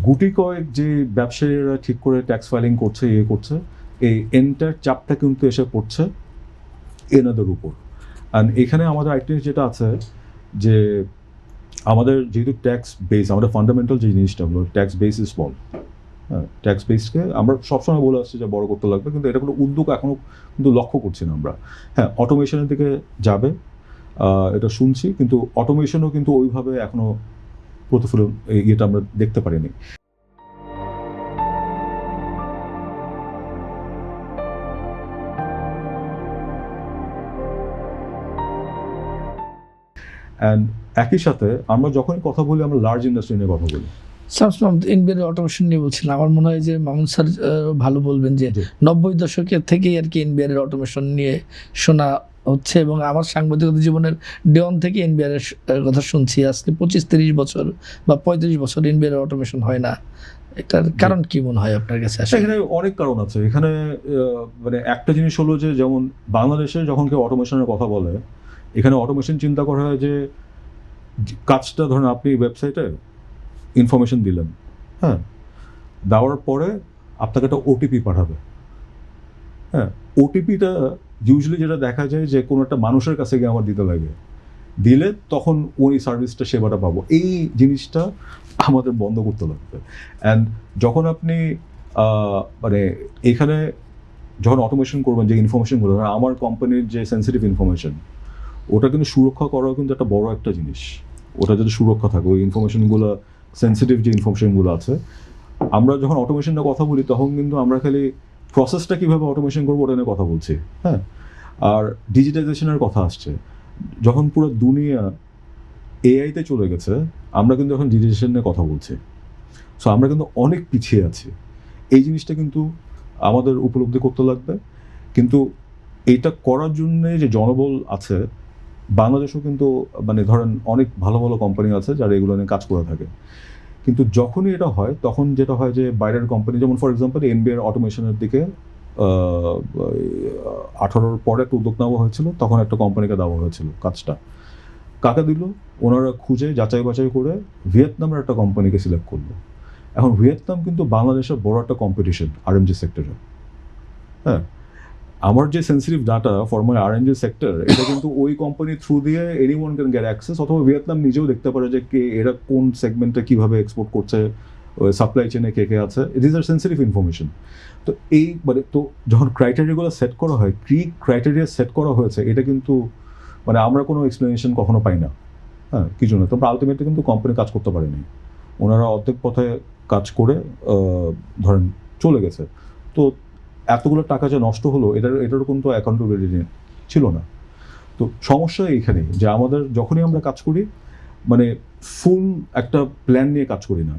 গুটি কয়েক যে ব্যবসায়ীরা ঠিক করে ট্যাক্স ফাইলিং করছে করছে, এই এন্টার চাপটা কিন্তু এসে পড়ছে এনাদের উপর। অ্যান্ড এখানে আমাদের আরেকটা যেটা আছে যে আমাদের যেহেতু ট্যাক্স বেস, আমাদের ফান্ডামেন্টাল যে জিনিসটা হলো ট্যাক্স বেস ইজ স্মল। হ্যাঁ, ট্যাক্স বেসকে আমরা সবসময় বলে আসছি যে বড় করতে লাগবে, কিন্তু এটা কোনো উদ্যোগ এখনও কিন্তু লক্ষ্য করছি না আমরা। হ্যাঁ, অটোমেশনের দিকে যাবে, এটা শুনছি, কিন্তু অটোমেশনও কিন্তু ওইভাবে এখনও প্রতিফলন ইয়েটা আমরা দেখতে পারিনি। অ্যান্ড একই সাথে আমরা যখনই কথা বলি আমরা লার্জ ইন্ডাস্ট্রি নিয়ে কথা বলি। এনবিআর অটোমেশন নিয়ে বলছিলাম, আমার মনে হয় যে মামুন স্যার ভালো বলবেন যে 90 দশকের থেকেই আর কি এনবিআর এর অটোমেশন নিয়ে শোনা হচ্ছে, এবং আমার সাংবাদিকতা জীবনের ডেওয়ান থেকে এনবিআর এর কথা শুনছি। আজকে 25-30 বছর বা 35 বছর এনবিআর এর অটোমেশন হয় না। এটার কারণ কি মনে হয় আপনার কাছে? এখানে অনেক কারণ আছে। এখানে মানে একটা জিনিস হলো যে যেমন বাংলাদেশে যখন কেউ অটোমেশনের কথা বলে, এখানে অটোমেশন চিন্তা করা হয় যে কাজটা ধরেন আপনি ওয়েবসাইটে ইনফরমেশন দিলেন, হ্যাঁ, দেওয়ার পরে আপনাকে একটা ওটিপি পাঠাবে। হ্যাঁ, ওটিপিটা ইউজুয়ালি যেটা দেখা যায় যে কোনো একটা মানুষের কাছে গিয়ে আমার দিতে লাগে, দিলে তখন ওই সার্ভিসটা সেবাটা পাবো। এই জিনিসটা আমাদের বন্ধ করতে লাগবে। অ্যান্ড যখন আপনি মানে এখানে যখন অটোমেশন করবেন, যে ইনফরমেশনগুলো আমার কোম্পানির যে সেন্সিটিভ ইনফরমেশন, ওটা কিন্তু সুরক্ষা করাও কিন্তু একটা বড় একটা জিনিস। ওটা যদি সুরক্ষা থাকে, ওই ইনফরমেশনগুলো, সেন্সিটিভ যে ইনফরমেশনগুলো আছে, আমরা যখন অটোমেশনের কথা বলি তখন কিন্তু আমরা খালি প্রসেসটা কীভাবে অটোমেশন করবো ওটা নিয়ে কথা বলছি। হ্যাঁ, আর ডিজিটাইজেশনের কথা আসছে, যখন পুরো দুনিয়া এআইতে চলে গেছে, আমরা কিন্তু এখন ডিজিটাইজেশন নিয়ে কথা বলছি। সো আমরা কিন্তু অনেক পিছিয়ে আছি। এই জিনিসটা কিন্তু আমাদের উপলব্ধি করতে লাগবে। কিন্তু এইটা করার জন্যে যে জনবল আছে, বাংলাদেশেও কিন্তু মানে ধরেন অনেক ভালো ভালো কোম্পানি আছে যারা এগুলো নিয়ে কাজ করে থাকে। কিন্তু যখনই এটা হয় তখন যেটা হয় যে বাইরের কোম্পানি, যেমন ফর এক্সাম্পল এনবিআর অটোমেশনের দিকে 18-র পরে একটা উদ্যোগ নেওয়া হয়েছিল, তখন একটা কোম্পানিকে দেওয়া হয়েছিল কাজটা। কাকে দিল? ওনারা খুঁজে যাচাই বাছাই করে ভিয়েতনামের একটা কোম্পানিকে সিলেক্ট করলো। এখন ভিয়েতনাম কিন্তু বাংলাদেশের বড় একটা কম্পিটিশন আরএমজি সেক্টরে। হ্যাঁ, আমার যে sensitive data for my RNG sector, এটা কিন্তু ওই কোম্পানি থ্রু দিয়ে এনিওয়ান ক্যান গেট অ্যাক্সেস, অথবা ভিয়েতনাম নিজেও দেখতে পারে যে কে এরা কোন সেগমেন্টে কীভাবে এক্সপোর্ট করছে, সাপ্লাই চেনে কে কে আছে। It is our sensitive information. তো এই মানে তো যখন ক্রাইটেরিয়াগুলো সেট করা হয়, কি ক্রাইটেরিয়া সেট করা হয়েছে, এটা কিন্তু মানে আমরা কোনো এক্সপ্লেনেশন কখনো পাই না। হ্যাঁ, কি জন্য? তোমরা আলটিমেটলি কিন্তু কোম্পানি কাজ করতে পারেনি, ওনারা অর্ধেক পথে কাজ করে ধরেন চলে গেছে। তো এতগুলো টাকা যে নষ্ট হলো, এটারও কিন্তু অ্যাকাউন্টেবিলিটি ছিল না। তো সমস্যা এইখানেই যে আমাদের যখনই আমরা কাজ করি মানে ফুল একটা প্ল্যান নিয়ে কাজ করি না।